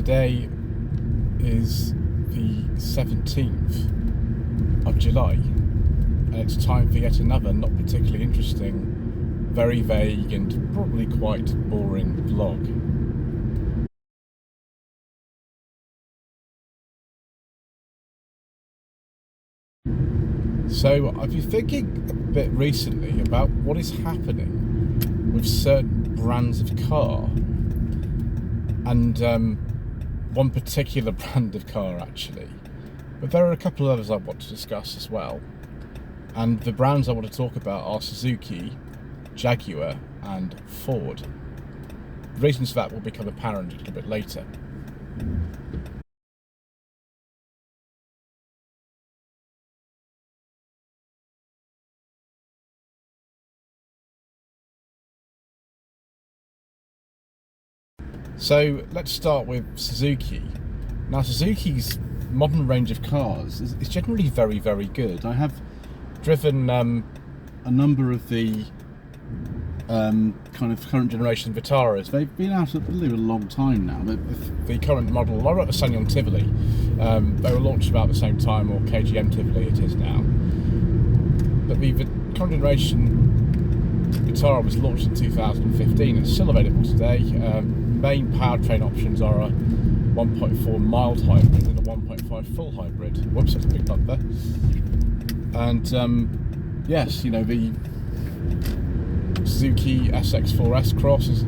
Today is the 17th of July, and it's time for yet another not particularly interesting, very vague and probably quite boring vlog. So I've been thinking a bit recently about what is happening with certain brands of car, and one particular brand of car actually, but there are a couple of others I want to discuss as well. And the brands I want to talk about are Suzuki, Jaguar and Ford. The reasons for that will become apparent a little bit later. So let's start with Suzuki. Now, Suzuki's modern range of cars is generally very, very good. I have driven a number of the kind of current generation Vitaras. They've been out a long time now. The current model, I wrote a Sanyong Tivoli. They were launched about the same time, or KGM Tivoli it is now. But the current generation Vitara was launched in 2015. It's still available today. Main powertrain options are a 1.4 mild hybrid and a 1.5 full hybrid. Whoops, that's a big bump there. And yes, you know, the Suzuki SX4 S-Cross,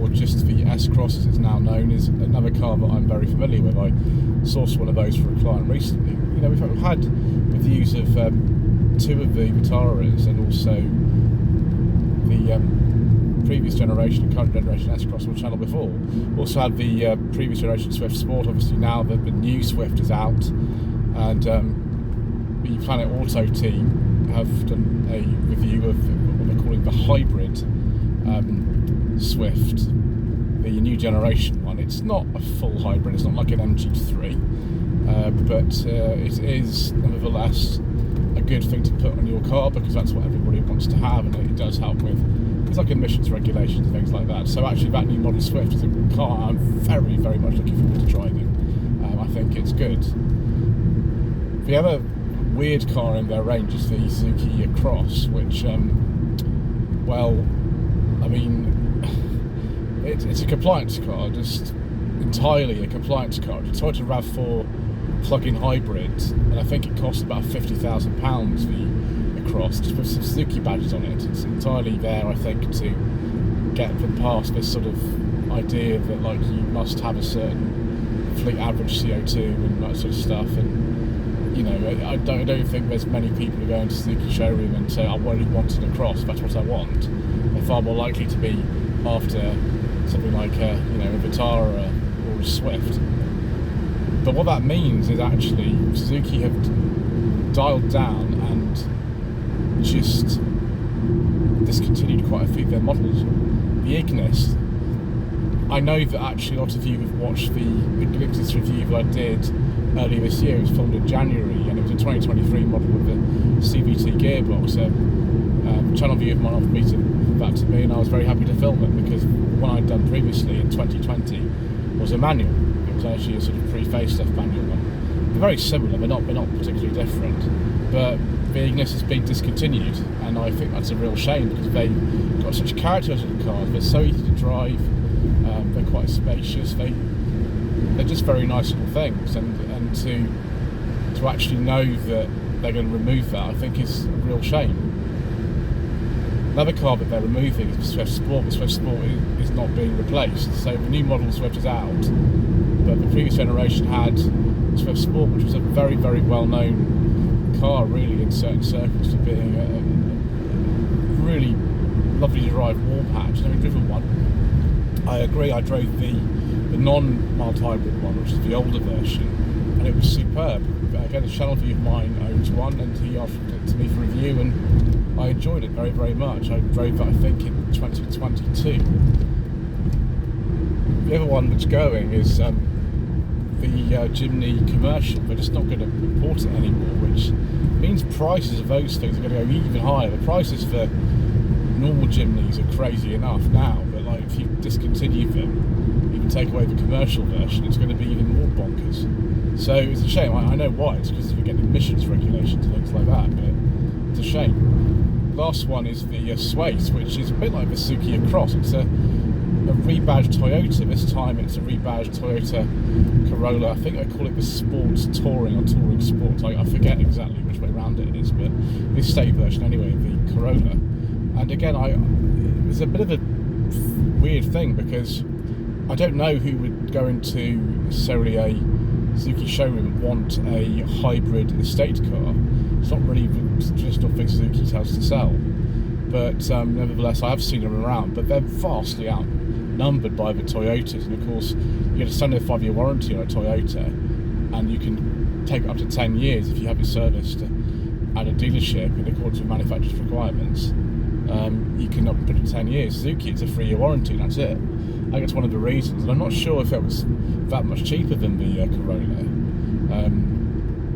or just the S-Cross as it's now known, is another car that I'm very familiar with. I sourced one of those for a client recently. You know, we've had reviews of two of the Vitaras and also the previous generation and current generation S-Cross on the channel before. Also had the previous generation Swift Sport. Obviously now the new Swift is out, and the Planet Auto team have done a review of what they're calling the hybrid Swift, the new generation one. It's not a full hybrid, it's not like an MG3, but it is nevertheless a good thing to put on your car, because that's what everybody wants to have, and it does help with things like emissions regulations and things like that. So actually that new model Swift is a car I'm very, very much looking forward to driving. I think it's good. The other weird car in their range is the Suzuki Across, which, well, I mean, it's a compliance car, just entirely a compliance car. It's a Toyota RAV4 plug-in hybrid, and I think it costs about £50,000, the Across, just with some Suzuki badges on it. It's entirely there, I think, to get them past this sort of idea that, like, you must have a certain fleet average CO2 and that sort of stuff. And you know, I don't think there's many people who go into Suzuki showroom and say, I really wanted a Cross, that's what I want. They're far more likely to be after something like a Vitara or a Swift. But what that means is actually Suzuki have dialed down and just discontinued quite a few of their models. The Ignis, I know that actually a lot of you have watched the Ignis review that I did earlier this year. It was filmed in January, and it was a 2023 model with a CVT gearbox. A channel viewer of mine offered me that to me, and I was very happy to film it, because the one I'd done previously in 2020 was a manual. It was actually a sort of pre-facelift manual one. They're very similar, they're not particularly different, but the Ignis has been discontinued, and I think that's a real shame, because they've got such character as the cars. They're so easy to drive, they're quite spacious, they're just very nice little things, and to actually know that they're going to remove that, I think is a real shame. Another car that they're removing is the Swift Sport. The Swift Sport is not being replaced, so the new model Swift is out, but the previous generation had the Swift Sport, which was a very, very well-known car, really, in certain circles, for being a really lovely to drive warm hatch. I've never driven one. I agree, I drove the non-mild hybrid one, which is the older version, and it was superb. Again, a channel view of mine owns one, and he offered it to me for review, and I enjoyed it very, very much. I drove that, I think, in 2022. The other one that's going is the Jimny Commercial. They're just not going to import it anymore, which means prices of those things are going to go even higher. The prices for normal Jimnys are crazy enough now, but like if you discontinue them, even take away the commercial version, it's going to be even more bonkers. So it's a shame. I know why. It's because of getting emissions regulations and things like that, but it's a shame. Last one is the Suede, which is a bit like the Suzuki Across. It's a rebadged Toyota. This time it's a rebadged Toyota Corolla. I think they call it the Sports Touring or Touring Sports. I forget exactly which way around it is, but the estate version anyway of the Corolla. And again, it's a bit of a weird thing because I don't know who would go into necessarily a Suzuki showroom and want a hybrid estate car. It's not really the traditional thing Suzuki has to sell. But nevertheless, I have seen them around, but they're vastly outnumbered by the Toyotas. And of course, you get a standard 5-year warranty on a Toyota, and you can take it up to 10 years if you have it serviced at a dealership in accordance with manufacturer's requirements. You can up put it 10 years. Suzuki, it's a 3-year warranty, and that's it. I think that's one of the reasons, and I'm not sure if it was that much cheaper than the Corolla.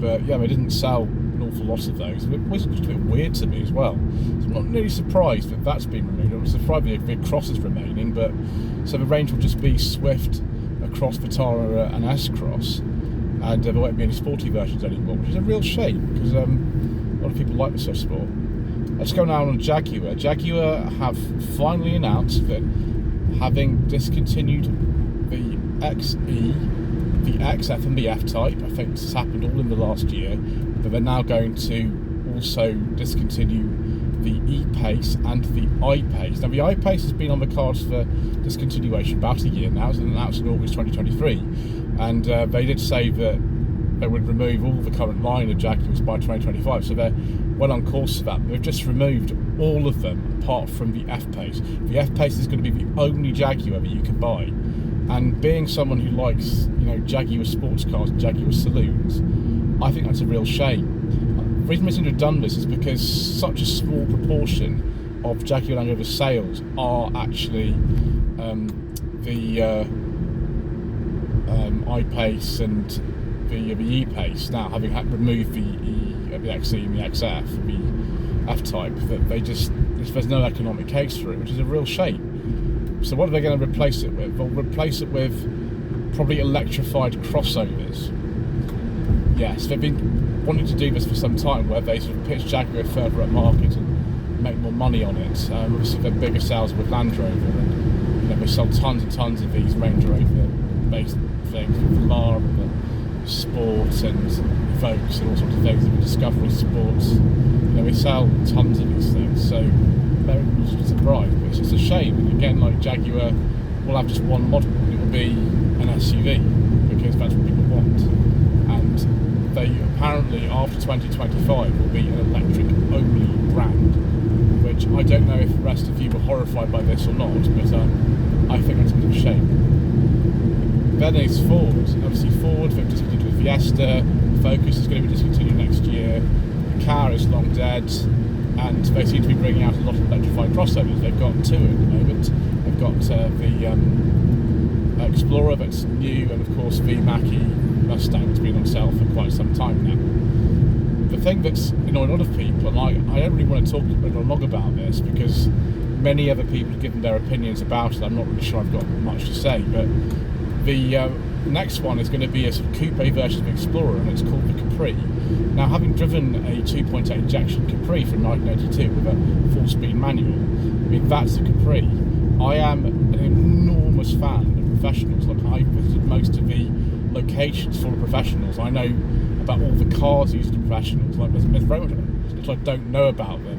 But yeah, they didn't sell an awful lot of those. It was just a bit weird to me as well. So I'm not really surprised that that's been removed. I'm surprised the Cross is remaining, but so the range will just be Swift, Across, Vitara, and S-Cross, and there won't be any sporty versions anymore, which is a real shame because a lot of people like the Swift Sport. Let's go now on Jaguar. Jaguar have finally announced that having discontinued the XE, the XF and the F-Type, I think this has happened all in the last year, but they're now going to also discontinue the E-Pace and the I-Pace. Now the I-Pace has been on the cards for discontinuation about a year now. It was announced in August 2023, and they did say that they would remove all the current line of Jaguars by 2025, so they're well on course for that. They've just removed all of them apart from the F-Pace. The F-Pace is going to be the only Jaguar that you can buy, and being someone who likes, Jaguar sports cars and Jaguar saloons, I think that's a real shame. The reason they seem to have done this is because such a small proportion of Jaguar Land Rover sales are actually the I-Pace and the E-Pace. Now, having removed the XE and the XF, the F-Type, that there's no economic case for it, which is a real shame. So what are they going to replace it with? They'll replace it with probably electrified crossovers. Yes, they've been wanting to do this for some time, where they sort of pitch Jaguar further up market and make more money on it. Obviously, they're bigger sales with Land Rover, and they sell tons and tons of these Range Rover-based things, with the Lara and the Sport and Vokes and all sorts of things, and the Discovery Sports. We sell tons of these things, so they're surprised, but it's just a shame. And again, like Jaguar will have just one model, and it will be an SUV, because that's what people want. And they apparently, after 2025, will be an electric-only brand, which I don't know if the rest of you were horrified by this or not, but I think that's a bit of a shame. Then there's Ford. Obviously Ford, they've discontinued the Fiesta, Focus is going to be discontinued next year, the car is long dead, and they seem to be bringing out a lot of electrified crossovers. They've got two at the moment. They've got the Explorer that's new, and of course the Mach-E Mustang that's been on sale for quite some time now. The thing that's annoying a lot of people, and I don't really want to talk long about this because many other people have given their opinions about it. I'm not really sure I've got much to say, but the next one is going to be a sort of coupe version of the Explorer, and it's called the Capri. Now, having driven a 2.8 injection Capri from 1982 with a 4-speed manual, I mean, that's a Capri. I am an enormous fan of professionals. Like, I visited most of the locations full of professionals. I know about all the cars used in professionals. Like, there's very much that I don't know about them.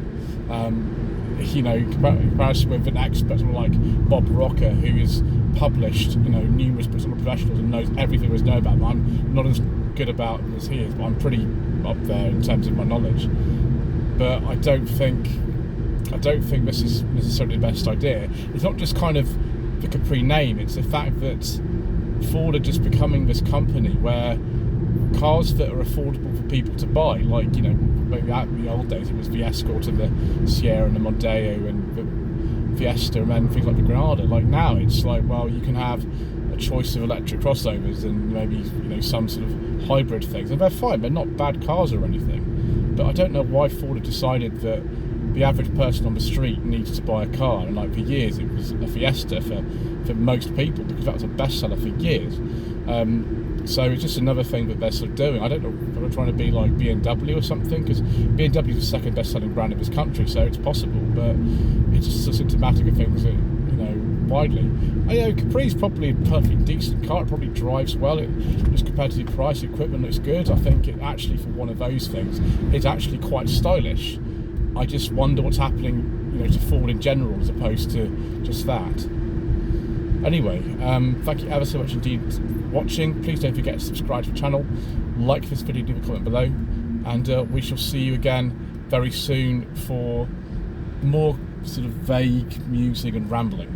In comparison with an expert like Bob Rocker, who has published numerous books on professionals and knows everything there is to know about them. I'm not as good about as he is, but I'm pretty up there in terms of my knowledge. But I don't think this is necessarily the best idea. It's not just kind of the Capri name, it's the fact that Ford are just becoming this company where cars that are affordable for people to buy, like, maybe in the old days it was the Escort and the Sierra and the Mondeo and the Fiesta and then things like the Granada. Like now it's like, well, you can have a choice of electric crossovers and maybe some sort of hybrid things, and they're fine, they're not bad cars or anything. But I don't know why Ford have decided that the average person on the street needs to buy a car. And like for years, it was a Fiesta for most people, because that was a bestseller for years. So it's just another thing that they're sort of doing. I don't know if they're trying to be like BMW or something, because BMW is the second best-selling brand in this country, so it's possible. But it's just so symptomatic of things that, you know, widely. Capri's probably a perfectly decent car. It probably drives well. It just compared to the price, the equipment looks good. I think it actually, for one of those things, it's actually quite stylish. I just wonder what's happening, you know, to Ford in general as opposed to just that. Anyway, thank you ever so much indeed for watching. Please don't forget to subscribe to the channel, like this video, leave a comment below, and we shall see you again very soon for more sort of vague musing and rambling.